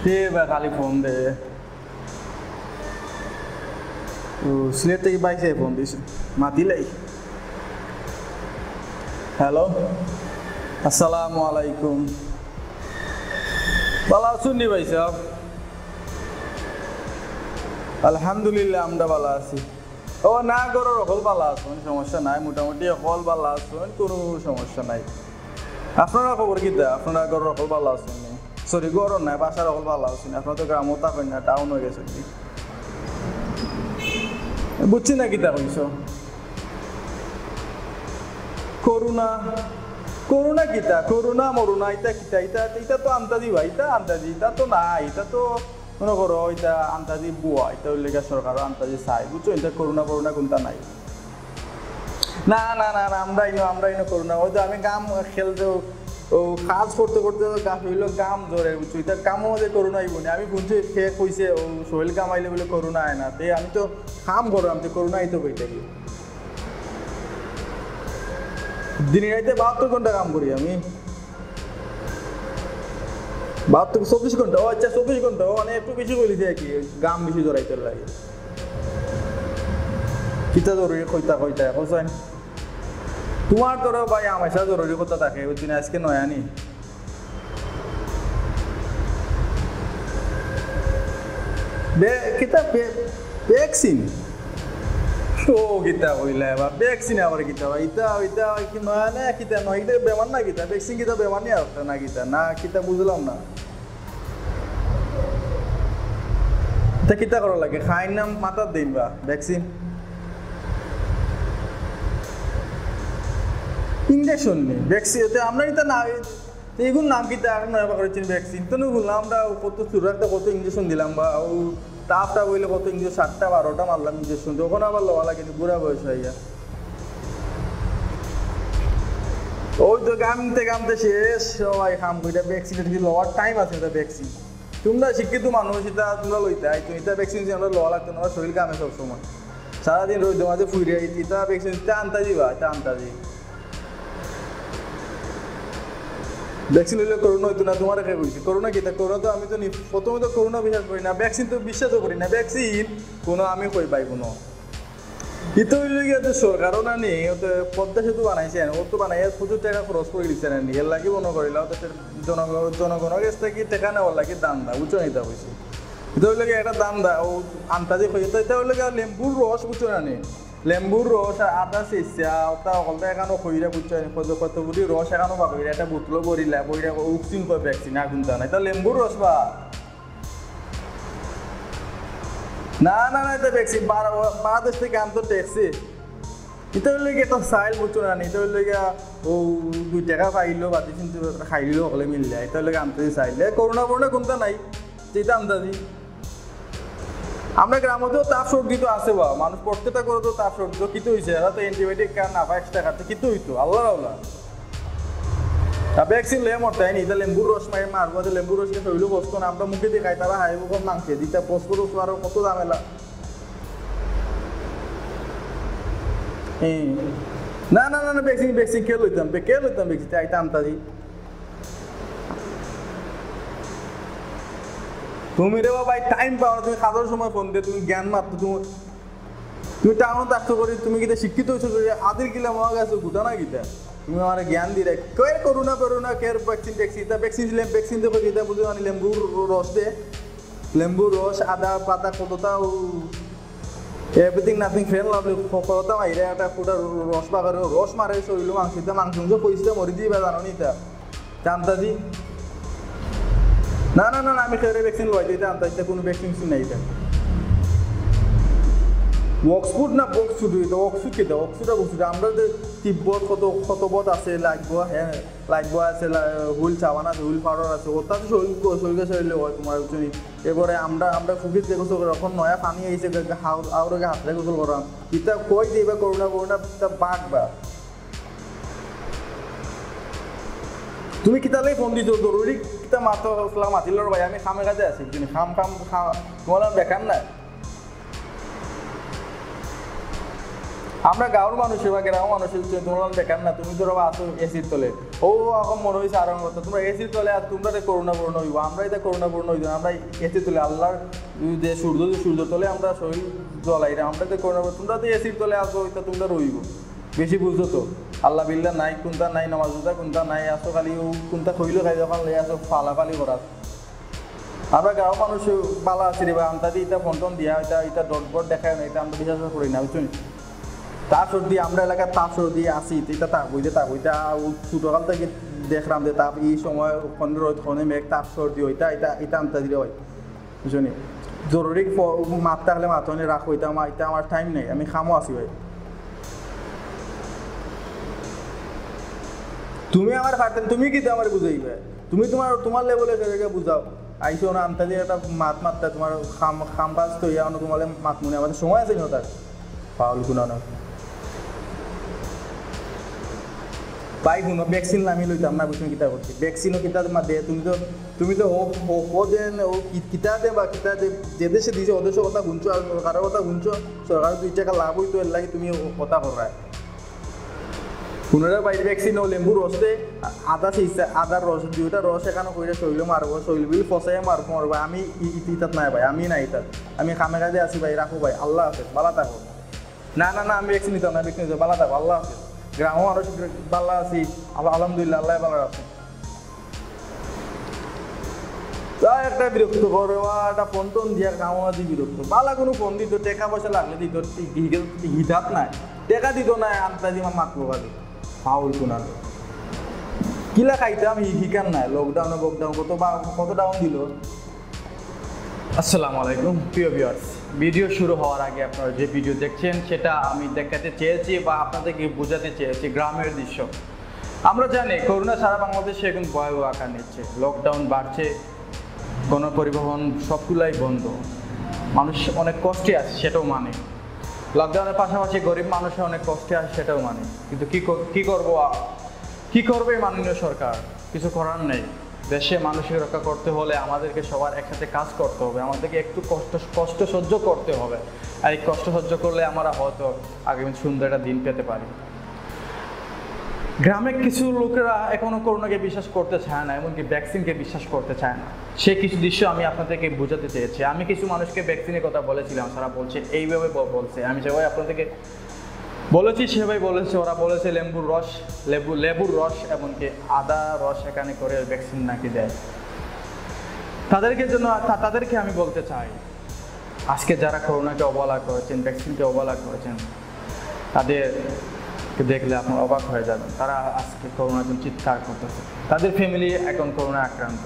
কে বা খালি ফোন দে সিলেট থেকে বাইকে ফোন দিছে মাতিলাই হ্যালো আসসালামু আলাইকুম ভালো আছেন নি ভাই সাহেব আলহামদুলিল্লাহ আমরা ভালো আছি ও না গরো রকল ভালো আছেন সমস্যা নাই মোটামুটি হল ভালো আছেন কোনো সমস্যা নাই আপনারা খবর কি দা আপনারা গরো রকল ভালো আছেন সরি গরো নাই বাসার রকল ভালো আছেন আপনারা তো গ্রামও থাকেন না টাউন হয়ে গেছে বুঝছি না কিতা কইছ করোনা করোনা কিতা করোনা মরুনা এটা কিতা এটা এটা তো আন্তাজি ভাই এটা আন্তাজি এটা তো নাই এটা তো মনে করো এটা আন্তাজি বুয়া এটা লেগে সরকার আন্তাজি চাই বুঝছো এটা করোনা করোনা কোনটা নাই না না না না আমরা ইনো করোনা ওই তো আমি গাম খেলতে ও কাজ করতে করতে হইলো গাম জ্বরে বুঝছো এটা কামও যে করোনা আইব না আমি শুনছি খেয়ে কইছে ও শরীর কামাইলে বলে করোনা আয় না তে আমি তো কাম করলাম তো করোনা আইতো কইতে গিয়ে দিনে রাইতে 72 ঘন্টা কাম করি আমি 24 ঘন্টা ও আচ্ছা 24 ঘন্টা মানে একটু বেশি বলিছে আর কি গাম বেশি জড়াইতে লাগে কিতা জরুরি কইতা বুঝছেন তোমার তোরা ভাই আমার সাথে জরুরি কথা থাকে ওই দিন আজকে নয় আনি কিতা ভ্যাকসিন ও কিতা হইলা এবার ভ্যাকসিন আবার কিতা ইতা ওইটা কি নয় না কিতা নয় এটা বেমার না কিতা ভ্যাকসিন কিতা বেমার নিয়ে আসতে না কিতা না কিতা বুঝলাম না তা কিতা করা লাগে খাইন নাম মাথার দিন বা ভ্যাকসিন ইঞ্জেকশন নেই ভ্যাকসিন আমরা এটা না এইগুলো নাম কিতা এখন নয় করেছেন ভ্যাকসিন তো বললাম আমরা কত চুরাতে কত ইঞ্জেকশন দিলাম বা ও তাপটা বইলে কত ইঞ্জেকশন 7টা 12টা মারলাম ইঞ্জেকশন তখন আবার লওয়া লাগে বুড়া বয়স হইয়া ওই তো গামতে শেষ সবাই খাম কইটা ভ্যাকসিন লওয়ার টাইম আছে এটা ভ্যাকসিন তোমরা শিক্ষিত মানুষ এটা তোমরা লইতে আইতো এটা ভ্যাকসিন আমরা লওয়া লাগতো না শরীর কামে সবসময় সারাদিন রোদ মাঝে ফুইরে এটা ভ্যাকসিন আনতাজি বা এটা আনতাজি ভ্যাকসিন হইলে করোনা হইতো না তোমার কে কইছি করোনা কিতা করোনা তো আমি তো প্রথমে তো করোনা বিশ্বাস করি না ভ্যাকসিন তো বিশ্বাসও করি না ভ্যাকসিন কোনো আমি কই পাই কোনো ইতো হইলে গিয়ে তো সরকারও না নি ও তো পদ্মা সেতু বানাইছেন ও তো বানাই প্রচুর টাকা খরচ করে দিচ্ছেন নি এর লাগি মনে করিলাম তো জনগণের কাছ থেকে টাকা নেওয়ার লাগে দাম দা বুঝছো নিতে হয়েছে এটা হইলে একটা দাম দা ও আন্তাজি হয়ে এটা হইলে লেম্বুর রস বুঝছো না নি লেম্বুর রস আদা চেঁচা ওটা অকলটা এখানো খইরা বুঝছো কতগুলি রস এখানো পাকইরা একটা বোতল ভরিলা বইরা উকসিন কয় ভ্যাকসিন আগুন তা না এটা লেম্বুর রস বা না না না এটা ভ্যাকসিন বাংলাদেশ থেকে আনতো ট্যাক্সি এটা হইলে একটা চাইল বুঝছো না এটা হইলে ও 2 টাকা পাইলো বাতি চিন্তা খাইলো সকলে মিললে এটা হইলে আনতে চাইলে করোনা কোনটা নাই যেটা আন্দাজি আমরা গ্রামেও তাপ সর্দি তো আছে বা মানুষ প্রত্যেকটা করে তো তাপ সর্দি তো কিতো হয়েছে এরা তো অ্যান্টিবায়োটিক কার না এক্সট্রা খাচ্ছে কিতো হইতো আল্লাহ আল্লাহ ভ্যাকসিন লে মরতাই নি লেম্বুর রস মারবো লেম্বুর রস নিয়ে শরীরও বসতো না আমরা মুখে দেখাই তারা হাইবো কম মাংসে দিতে ফসফরাস আরো কত ঝামেলা না না না ভ্যাকসিন কে লইতাম ভ্যাকসিন আইতা আমতাজি তুমি রে বাবা টাইম পাও না তুমি খাওয়ার সময় ফোন দিয়ে তুমি জ্ঞান মাত্র তুমি টাউন থাকতে করি তুমি কিতা শিক্ষিত হয়েছো আদির কিলা মহা গেছো গুটা না কিতা তুমি আমার জ্ঞান দিয়ে কে করোনা কেয়ার ভ্যাকসিন দেবো কিতা বুঝে আনি লেম্বুর রস দে লেম্বুর রস আদা পাতা কতটা এভরিথিং নাথিং ফ্রেন্ড লাভলি কতটা মাইরে একটা ফুটা রস বাগারে রস মারে শরীর মাংস পয়সা মরি দিয়ে জানো নি তা জানতাজি না না না আমি খেয়ে ভ্যাকসিন লই দিতে আনতে কোনো ভ্যাকসিন নাই এটা অক্সফোর্ড না বক্সফোর্ড এটা অক্সফোর্ড কেটা অক্সফোর্ড আমরা যে তিব্বত কত বত আছে লাগবো আছে হুইল চাবান আছে হুইল পাউডার আছে ওটা তো শরীরে হয় তোমার এবারে আমরা ফুকির যে গোসল করি এখন নয়া পানি আইছে আউরকে হাতরে গোসল করাম এটা কই দিবা করোনা বাঘবা তুমি কিতালে ফোন দিছো জরুরি কিতা মাতিল ভাই আমি খামে কাজে আছি তুমি খাম তোমার বেকার না আমরা গাঁওর মানুষের বা গ্রামের মানুষের তোমরা দেখান না, তুমি ধরো আসো এসির তলে, ও এখন মনে হয়েছে আরো কথা, তোমরা এসির তলে আর তোমরা করুণাপূর্ণ হইব, আমরা এটা করুণাপূর্ণ হইব, আমরা এসির তলে আল্লাহর যে সূর্য তলে আমরা শরীর জ্বলাই, আমরা তো করুণাপূর্ণ, তোমরা তো এসির তলে আসো, ওইটা তোমরা রইব, বেশি বুঝছো তো। আল্লাহ বিল্লাহ নাই, কোনটা নাই, নামাজ কোনটা নাই, আসো খালি ও কোনটা খইলো খাই যখন লে আসো ফালাফালি করা। আমরা গাঁও মানুষ বালা আছি রে বা আমরা এটা ফোন টোন দিয়া এটা ডট দেখায় না, এটা আমরা বিশ্বাস করি না, বুঝছো। তার সর্দি আমরা এলাকার তাপ সর্দি আসি, এটা তাপ ওইটা ছোটকাল থেকে দেখলাম যে তাপ এই সময় খনে মেঘ তাপ সর্দি ওইটা এটা আনতে দিলে হয়, বুঝছো নি। জরুরি মারতে হলে মাথনে রাখো, এটা আমার টাইম নেই, আমি খামো আছি ভাই। তুমি আমার পারতেন, তুমি কি আমার বুঝাইবে, তুমি তোমার লেভেলে বুঝাও, আইসো না আনতে দিয়ে একটা মারতে তোমার খাম পাস তো ইয়া তোমার মাত মনে, আমাদের সময় আছে না তার পাউল গুণানো পাই শুনো। ভ্যাকসিন আমি লইতাম না, বুঝছো কিতা করছি, ভ্যাকসিনও কিতা দে, তুমি তো ও দেন ও কিতা দে বা কিতা দে, যে দেশে দিয়েছে ও দেশের কথা শুনছো, আর সরকারের কথা শুনছো, সরকারের 2 টাকা লাভ হইতো, এর লাগে তুমি কথা করায়। পুনরা বাইরে ভ্যাকসিন ও লেম্বুর রসে আদার রস 2টা রস এখানে কইরা শরীরে মারবো, শরীর বিল ফসাই মারবো। আমি ইতাত নাই ভাই, আমি নাই ইতাত, আমি খামে কাজে আছি ভাই, রাখো ভাই, আল্লাহ হাফেজ, ভালো থাকো। না আমি ভ্যাকসিন নিতাম না, ভ্যাকসিন নিতাম, ভালো থাকো, আল্লাহ হাফেজ। গ্রামও মানুষ ভালো আছি, আলহামদুলিল্লাহ, আল্লাহ ভালো আছে। তাই একটা বিরক্ত করে একটা ফোন টোন দিয়া গাঁও আছি বিরক্ত, ভালো কোনো ফোন দিত, টাকা পয়সা লাগলে দিত, হিতাত নাই, টাকা দিত না, আনতা দিমা মাতবো ভালো ফাউল কোনাল কিলা খাইতাম হিকান নাই। লকডাউন কত ডাউন দিল। আসসালামু আলাইকুম প্রিয় ভিউয়ার্স, ভিডিও শুরু হওয়ার আগে আপনারা যে ভিডিও দেখছেন সেটা আমি দেখাতে চেয়েছি বা আপনাদেরকে বোঝাতে চেয়েছি গ্রামের দৃশ্য। আমরা জানি করোনা সারা বাংলাদেশে এখন ভয়াবহ আকার নিচ্ছে, লকডাউন বাড়ছে, গণপরিবহন সবগুলাই বন্ধ, মানুষ অনেক কষ্টে আছে সেটাও মানে, লকডাউনের পাশাপাশি গরিব মানুষের অনেক কষ্টে আছে সেটাও মানে, কিন্তু কি করবে মাননীয় সরকার, কিছু করার নেই। দেশে মানুষকে রক্ষা করতে হলে আমাদেরকে সবার একসাথে কাজ করতে হবে, আমাদেরকে একটু কষ্ট সহ্য করতে হবে, আর এই কষ্ট সহ্য করলে আমরা হয়তো আগামী সুন্দর একটা দিন পেতে পারি। গ্রামে কিছু লোকেরা এখনো করোনাকে বিশ্বাস করতে চায় না, এমনকি ভ্যাকসিনকে বিশ্বাস করতে চায় না, সে কিছু দৃশ্য আমি আপনাদেরকে বোঝাতে চেয়েছি। আমি কিছু মানুষকে ভ্যাকসিনের কথা বলেছিলাম, তারা বলছে এইভাবে বলছে, আমি যেভাবে আপনাদেরকে বলেছি সেভাবে বলেছে, ওরা বলেছে লেবুর রস এমনকি আদা রস এখানে করে ভ্যাকসিন নাকি দেয়। তাদেরকে আমি বলতে চাই, আজকে যারা করোনাকে অবহেলা করেছেন, ভ্যাকসিনকে অবহেলা করেছেন, তাদেরকে দেখলে আপনার অবাক হয়ে যাবেন। তারা আজকে করোনার জন্য চিৎকার করতেছে, তাদের ফ্যামিলি এখন করোনা আক্রান্ত।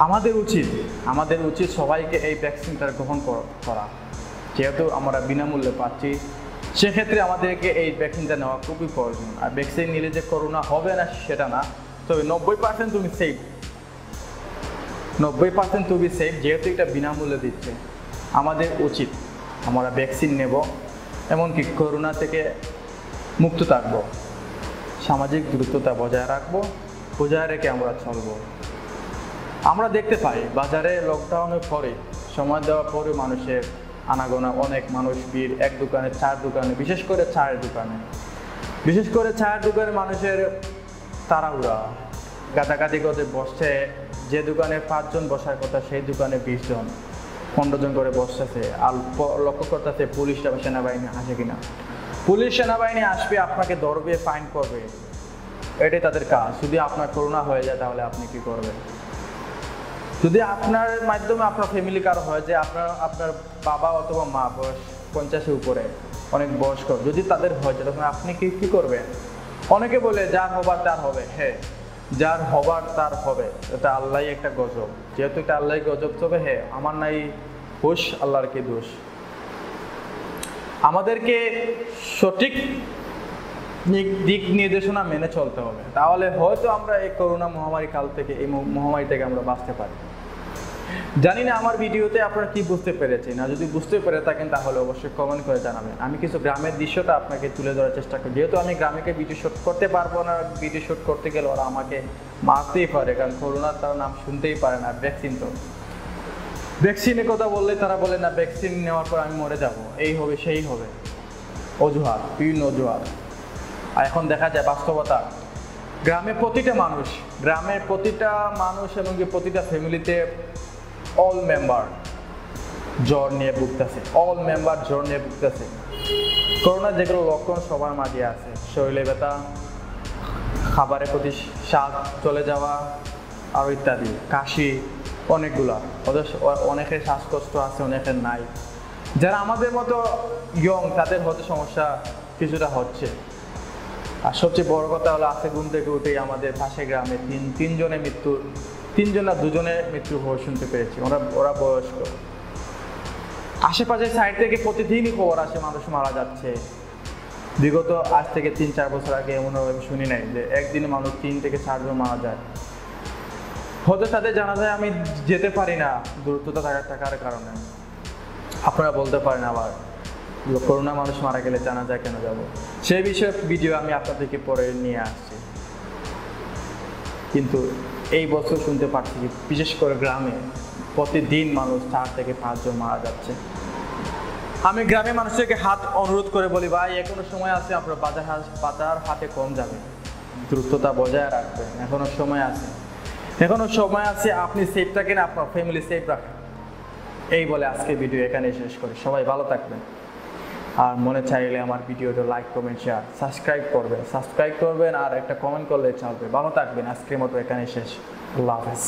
আমাদের উচিত সবাইকে এই ভ্যাকসিনটা গ্রহণ করা, যেহেতু আমরা বিনামূল্যে পাচ্ছি, সেক্ষেত্রে আমাদেরকে এই ভ্যাকসিনটা নেওয়া খুবই প্রয়োজন। আর ভ্যাকসিন নিলে যে করোনা হবে না সেটা না, তবে 90% তুমি সেফ, 90% তুমি সেফ, যেহেতু এটা বিনামূল্যে দিচ্ছে। আমাদের উচিত আমরা ভ্যাকসিন নেব, এমনকি করোনা থেকে মুক্ত থাকবো, সামাজিক দূরত্বতা বজায় রেখে আমরা চলবো। আমরা দেখতে পাই বাজারে লকডাউনের পরে, সময় দেওয়ার পরে মানুষের আনাগোনা, অনেক মানুষ ভিড়, এক দোকানে 4 দোকানে, বিশেষ করে চায়ের দোকানে মানুষের তাড়াহুড়া, গাদাগাদি করে বসছে। যে দোকানে 5 জন বসার কথা সেই দোকানে 20 জন 15 জন করে বসতেছে। আর লক্ষ্য করতেছে পুলিশ বা সেনাবাহিনী আসে কিনা। পুলিশ সেনাবাহিনী আসবে, আপনাকে ধরবে, ফাইন করবে, এটাই তাদের কাজ। যদি আপনার করোনা হয়ে যায় তাহলে আপনি কি করবেন? যদি আপনার মাধ্যমে আপনার ফ্যামিলি কারো হয় যে আপনার বাবা অথবা মা বয়স 50-এর উপরে, অনেক বয়স্ক, যদি তাদের হয় তখন আপনি কি করবেন? অনেকে বলে যার হবার তার হবে। হ্যাঁ, যার হবার তার হবে, এটা আল্লাহই একটা গজব, যেহেতু এটা আল্লাহই গজব, তবে হ্যাঁ আমার নাই হুশ, আল্লাহর কি দোষ। আমাদেরকে সঠিক দিক নির্দেশনা মেনে চলতে হবে, তাহলে হয়তো আমরা এই করোনা মহামারী কাল থেকে, এই মহামারী থেকে আমরা বাঁচতে পারি। জানি না আমার ভিডিওতে আপনারা কি বুঝতে পেরেছেন, আর যদি বুঝতে পেরে থাকেন তাহলে অবশ্যই কমেন্ট করে জানাবেন। আমি কিছু গ্রামের দৃশ্যটা আপনাকে তুলে ধরার চেষ্টা করি, যেহেতু আমি গ্রামেকে ভিডিও শ্যুট করতে পারবো না, ভিডিও শ্যুট করতে গেলে ওরা আমাকে মারতেই পারে, কারণ করোনার তার নাম শুনতেই পারে না, ভ্যাকসিন তো। ভ্যাকসিনের কথা বললে তারা বলে না ভ্যাকসিন নেওয়ার পর আমি মরে যাব, এই হবে সেই হবে, অজুহাত, বিভিন্ন অজুহাত। আর এখন দেখা যায় বাস্তবতা, গ্রামের প্রতিটা মানুষ এবং প্রতিটা ফ্যামিলিতে অল মেম্বার জ্বর নিয়ে ভুগতেছে, করোনার যেগুলো লক্ষণ সবার মাঝে আছে, শরীরে ব্যথা, খাবারের প্রতি স্বাদ চলে যাওয়া, আর ইত্যাদি, কাশি, অনেকগুলা। অনেকের শ্বাসকষ্ট আছে, অনেকের নাই। যারা আমাদের মতো ইয়ং তাদের হয়তো সমস্যা কিছুটা হচ্ছে। আর সবচেয়ে বড় কথা হলো আজকে ঘুম থেকে উঠেই আমাদের পাশের গ্রামে তিনজন না দুজনের মৃত্যু খবর শুনতে পেরেছি। ওরা বয়স্ক। আশেপাশের সাইড থেকে প্রতিদিনই খবর আসে মানুষ মারা যাচ্ছে। বিগত আজ থেকে 3-4 বছর আগে এমনভাবে আমি শুনি নাই যে একদিনে মানুষ 3 থেকে 4 জন মারা যায়। হয়তো তাদের জানা যায় আমি যেতে পারি না দূরত্বতা থাকার কারণে। আপনারা বলতে পারেন আবার করোনা মানুষ মারা গেলে জানা যায় কেন যাব, সেই বিষয়ে ভিডিও আমি আপনাদেরকে পরে নিয়ে আসছি। কিন্তু এই বছর শুনতে পাচ্ছি বিশেষ করে গ্রামে প্রতিদিন মানুষ 4 থেকে 5 জন মারা যাচ্ছে। আমি গ্রামের মানুষদেরকে অনুরোধ করে বলি, ভাই এখনো সময় আছে, আপনার বাজার হাতে কম যাবে, দ্রুততা বজায় রাখবেন, এখনো সময় আছে, আপনি সেফ থাকেন, আপনার ফ্যামিলি সেফ রাখেন। এই বলে আজকে ভিডিও এখানে শেষ করি। সবাই ভালো থাকবেন। আর মনে চাইলে আমার ভিডিওটা লাইক, কমেন্ট, শেয়ার, সাবস্ক্রাইব করবেন আর একটা কমেন্ট করলে চলবে। ভালো থাকবেন। আজকের মতো এখানে শেষ। আল্লাহ হাফেজ।